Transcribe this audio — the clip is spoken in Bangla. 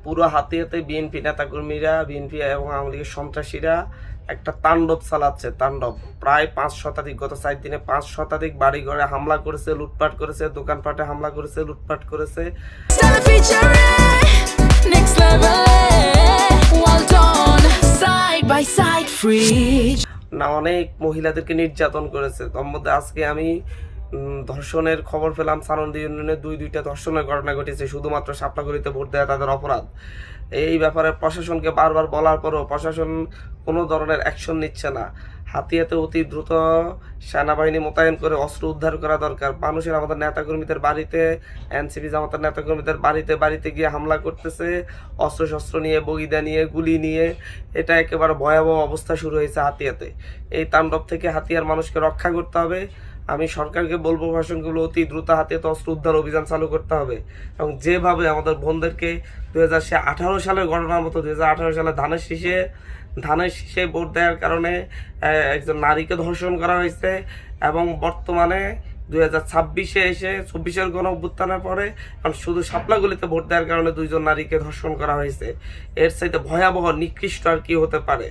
পুরো হাতিয়াতে বিএনপি নেতাকর্মীরা, বিএনপি এবং আওয়ামী লীগের সন্ত্রাসীরা একটা তাণ্ডব চালাচ্ছে। তাণ্ডব প্রায় 5 শতাধিক, গত 4 দিনে 5 শতাধিক বাড়ি ঘরে হামলা করেছে, লুটপাট করেছে, দোকানপাটে হামলা করেছে, লুটপাট করেছে। না, অনেক মহিলাদেরকে নির্যাতন করেছে। তার মধ্যে আজকে আমি ধর্ষণের খবর পেলাম, সানন্দী ইউনিয়নে দুইটা ধর্ষণের ঘটনা ঘটেছে। শুধুমাত্র শাপলাগুড়িতে ভোট দেওয়া তাদের অপরাধ। এই ব্যাপারে প্রশাসনকে বারবার বলার পরও প্রশাসন কোনো ধরনের অ্যাকশন নিচ্ছে না। হাতিয়াতে অতি দ্রুত সেনাবাহিনী মোতায়েন করে অস্ত্র উদ্ধার করা দরকার। মানুষের, আমাদের নেতাকর্মীদের বাড়িতে, এনসিপি জামাতের নেতাকর্মীদের বাড়িতে গিয়ে হামলা করতেছে, অস্ত্রশস্ত্র নিয়ে, বগিদা নিয়ে, গুলি নিয়ে। এটা একেবারে ভয়াবহ অবস্থা শুরু হয়েছে হাতিয়াতে। এই তাণ্ডব থেকে হাতিয়ার মানুষকে রক্ষা করতে হবে। আমি সরকারকে বলবো, প্রশাসনগুলো অতি দ্রুত হাতিয়াতে অস্ত্র উদ্ধার অভিযান চালু করতে হবে। এবং যেভাবে আমাদের বোনদেরকে 2018 সালের ঘটনার মতো 2018 সালে ধানের শীষে ভোট দেওয়ার কারণে একজন নারীকে ধর্ষণ করা হয়েছে, এবং বর্তমানে 2026-এ এসে 24-এর গণ অভ্যুত্থানের পরে শুধু শাপলাগুলিতে ভোট দেওয়ার কারণে 2 জন নারীকে ধর্ষণ করা হয়েছে। এর চাইতে ভয়াবহ, নিকৃষ্ট আর কি হতে পারে?